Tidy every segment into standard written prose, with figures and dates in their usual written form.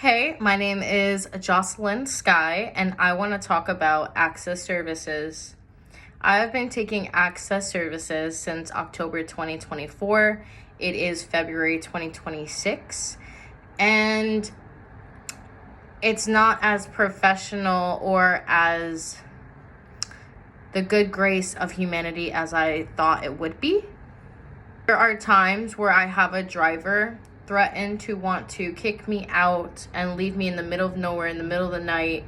Hey, my name is Jocelyn Sky, and I want to talk about Access Services. I have been taking Access Services since October 2024. It is February 2026, and it's not as professional or as the good grace of humanity as I thought it would be. There are times where I have a driver threaten to want to kick me out and leave me in the middle of nowhere in the middle of the night,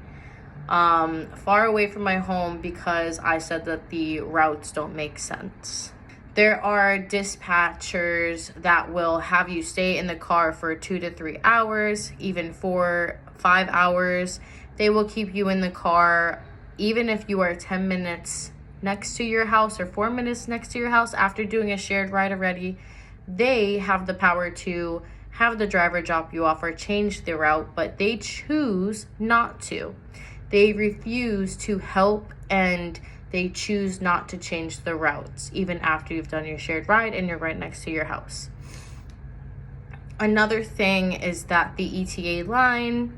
far away from my home because I said that the routes don't make sense. There are dispatchers that will have you stay in the car for 2 to 3 hours, even 4-5 hours. They will keep you in the car even if you are 10 minutes next to your house or 4 minutes next to your house after doing a shared ride already. They have the power to have the driver drop you off or change the route, but they choose not to. They refuse to help, and they choose not to change the routes even after you've done your shared ride and you're right next to your house. Another thing is that the ETA line,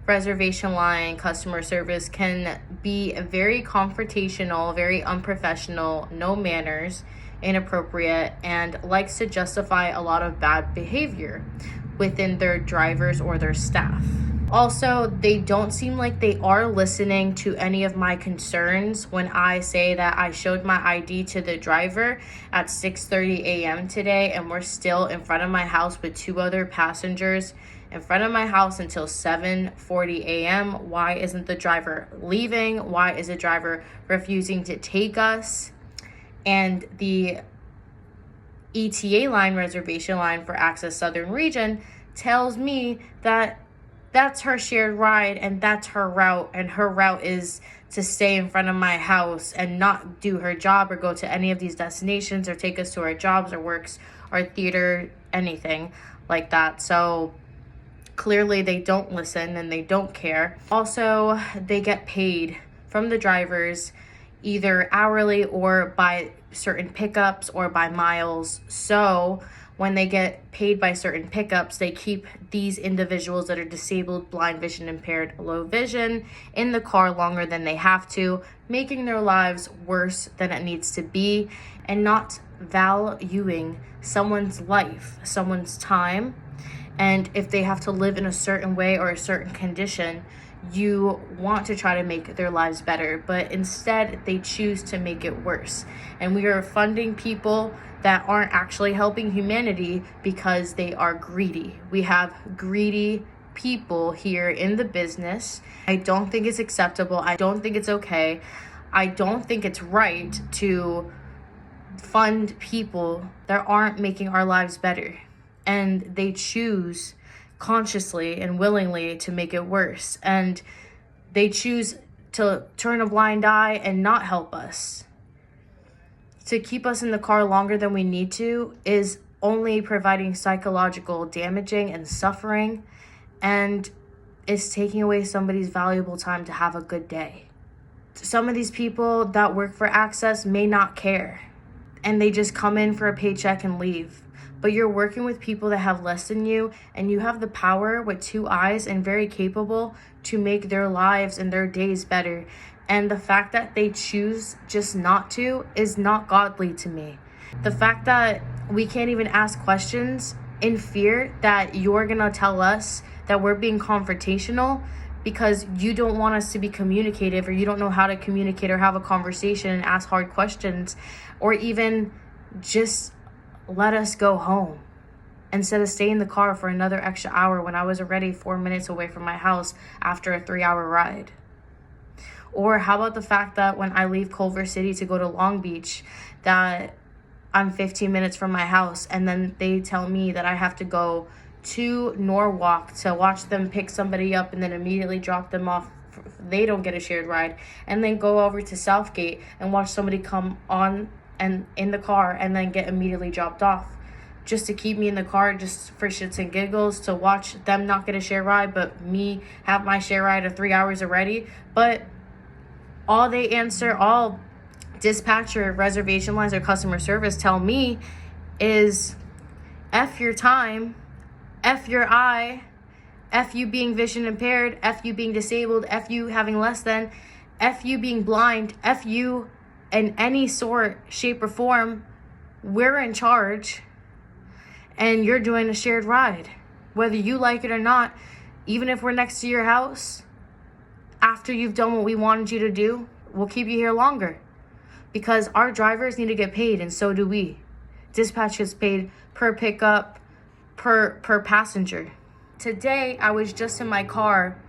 reservation line, customer service can be very confrontational, very unprofessional, no manners, inappropriate, and likes to justify a lot of bad behavior within their drivers or their staff. Also, they don't seem like they are listening to any of my concerns when I say that I showed my ID to the driver at 6:30 a.m. today and we're still in front of my house with 2 other passengers in front of my house until 7:40 a.m. Why isn't the driver leaving? Why is the driver refusing to take us? And the ETA line, reservation line for Access Southern Region, tells me that that's her shared ride and that's her route, and her route is to stay in front of my house and not do her job or go to any of these destinations or take us to our jobs or works or theater, anything like that. So clearly they don't listen and they don't care. Also, they get paid from the drivers either hourly or by certain pickups or by miles. So when they get paid by certain pickups, they keep these individuals that are disabled, blind, vision impaired, low vision in the car longer than they have to, making their lives worse than it needs to be, and not valuing someone's life, someone's time. And if they have to live in a certain way or a certain condition, you want to try to make their lives better, but instead they choose to make it worse. And we are funding people that aren't actually helping humanity because they are greedy. We have greedy people here in the business. I don't think it's acceptable. I don't think it's okay. I don't think it's right to fund people that aren't making our lives better. And they choose consciously and willingly to make it worse. And they choose to turn a blind eye and not help us. To keep us in the car longer than we need to is only providing psychological damaging and suffering, and is taking away somebody's valuable time to have a good day. Some of these people that work for Access may not care, and they just come in for a paycheck and leave. But you're working with people that have less than you, and you have the power with 2 eyes and very capable to make their lives and their days better. And the fact that they choose just not to is not godly to me. The fact that we can't even ask questions in fear that you're gonna tell us that we're being confrontational because you don't want us to be communicative, or you don't know how to communicate or have a conversation and ask hard questions, or even just let us go home instead of staying in the car for another extra hour when I was already 4 minutes away from my house after a 3-hour ride. Or how about the fact that when I leave Culver City to go to Long Beach, that I'm 15 minutes from my house, and then they tell me that I have to go to Norwalk to watch them pick somebody up and then immediately drop them off. They don't get a shared ride, and then go over to Southgate and watch somebody come on and in the car and then get immediately dropped off, just to keep me in the car just for shits and giggles, to watch them not get a share ride but me have my share ride of 3 hours already. But all they answer, all dispatcher, reservation lines, or customer service tell me is F your time, F your eye, F you being vision impaired, F you being disabled, F you having less than, F you being blind, F you in any sort, shape, or form. We're in charge, and you're doing a shared ride. Whether you like it or not, even if we're next to your house, after you've done what we wanted you to do, we'll keep you here longer. Because our drivers need to get paid, and so do we. Dispatch gets paid per pickup, per passenger. Today, I was just in my car,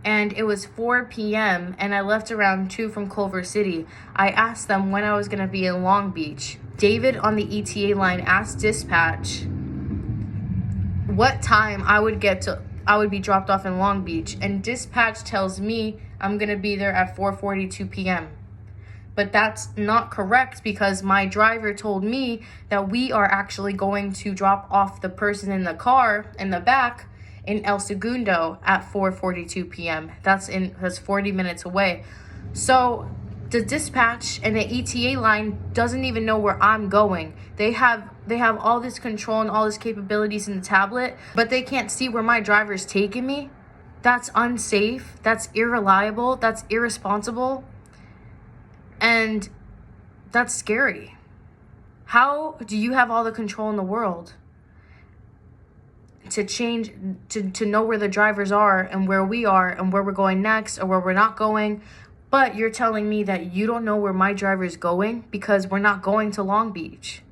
and it was 4 p.m., and I left around 2 from Culver City. I asked them when I was going to be in Long Beach. David on the ETA line asked dispatch what time I would be dropped off in Long Beach, and dispatch tells me I'm going to be there at 4:42 p.m. But that's not correct, because my driver told me that we are actually going to drop off the person in the car in the back in El Segundo at 4:42 p.m. That's 40 minutes away. So the dispatch and the ETA line doesn't even know where I'm going. They have all this control and all this capabilities in the tablet, but they can't see where my driver's taking me. That's unsafe. That's irreliable. That's irresponsible. And that's scary. How do you have all the control in the world to change, to know where the drivers are and where we are and where we're going next or where we're not going? But you're telling me that you don't know where my driver's going because we're not going to Long Beach.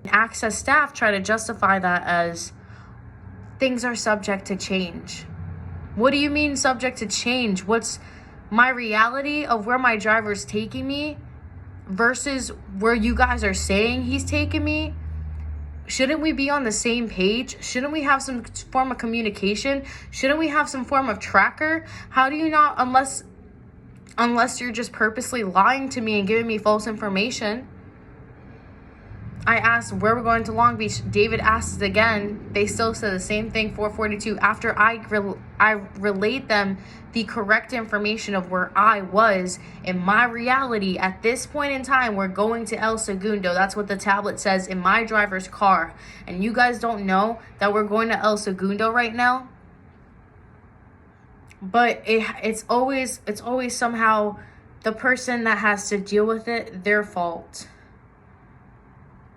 Access staff try to justify that as things are subject to change. What do you mean subject to change? What's my reality of where my driver's taking me versus where you guys are saying he's taking me? Shouldn't we be on the same page? Shouldn't we have some form of communication? Shouldn't we have some form of tracker? How do you not, unless you're just purposely lying to me and giving me false information? I asked where we're going to Long Beach. David asked it again. They still said the same thing, 4:42, after I relayed them the correct information of where I was. In my reality, at this point in time, we're going to El Segundo. That's what the tablet says in my driver's car. And you guys don't know that we're going to El Segundo right now? But it's always somehow the person that has to deal with it, their fault.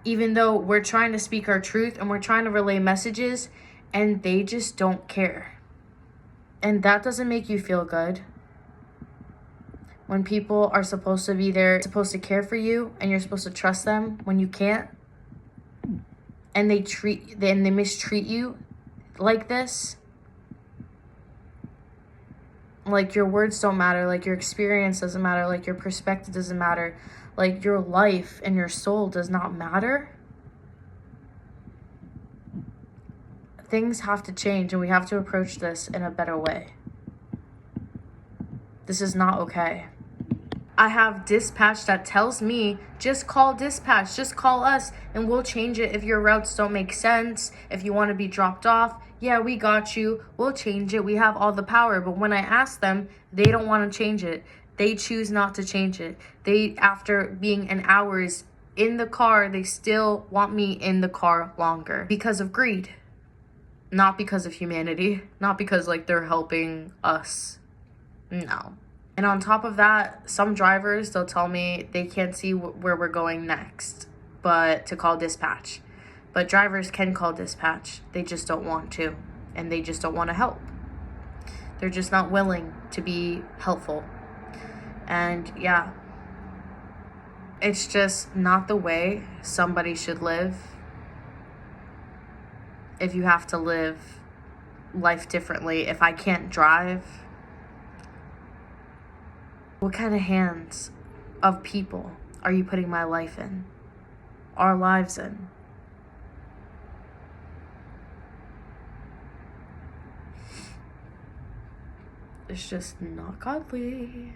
Even though we're trying to speak our truth and we're trying to relay messages, and they just don't care. And that doesn't make you feel good. When people are supposed to be there, supposed to care for you, and you're supposed to trust them when you can't, and they mistreat you like this. Like your words don't matter, like your experience doesn't matter, like your perspective doesn't matter, like your life and your soul does not matter. Things have to change, and we have to approach this in a better way. This is not okay. I have dispatch that tells me, just call dispatch, just call us, and we'll change it if your routes don't make sense, if you want to be dropped off. Yeah, we got you. We'll change it. We have all the power. But when I ask them, they don't want to change it. They choose not to change it. They, after being an hours in the car, they still want me in the car longer because of greed. Not because of humanity. Not because, like, they're helping us. No. And on top of that, some drivers, they'll tell me they can't see where we're going next, but to call dispatch. But drivers can call dispatch. They just don't want to, and they just don't want to help. They're just not willing to be helpful. And yeah, it's just not the way somebody should live. If you have to live life differently, if I can't drive, what kind of hands of people are you putting my life in? Our lives in? It's just not godly.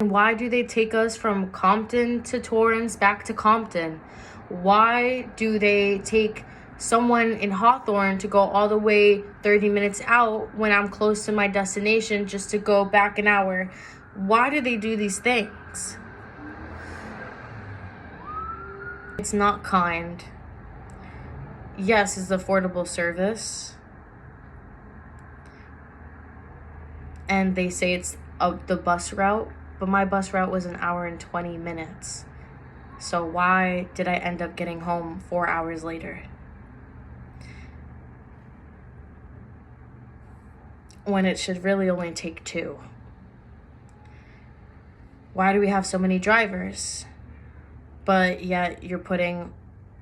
And why do they take us from Compton to Torrance back to Compton? Why do they take someone in Hawthorne to go all the way 30 minutes out when I'm close to my destination just to go back an hour? Why do they do these things? It's not kind. Yes, it's affordable service. and they say it's the bus route, but my bus route was 1 hour and 20 minutes. So why did I end up getting home 4 hours later? When it should really only take 2. Why do we have so many drivers? But yet you're putting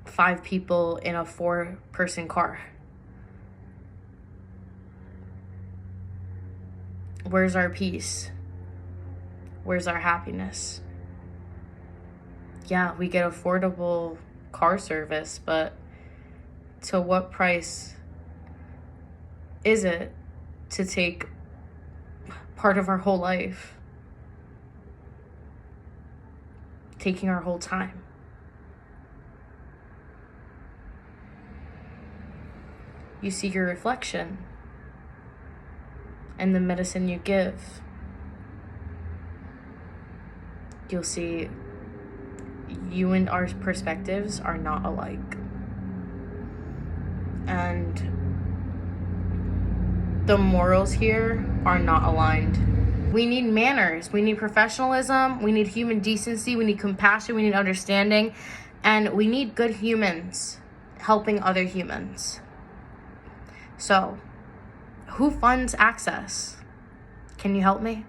5 people in a 4-person car. Where's our peace? Where's our happiness? Yeah, we get affordable car service, but to what price is it to take part of our whole life? Taking our whole time. You see your reflection and the medicine you give. You'll see you and our perspectives are not alike. And the morals here are not aligned. We need manners, we need professionalism, we need human decency, we need compassion, we need understanding, and we need good humans helping other humans. So, who funds Access? Can you help me?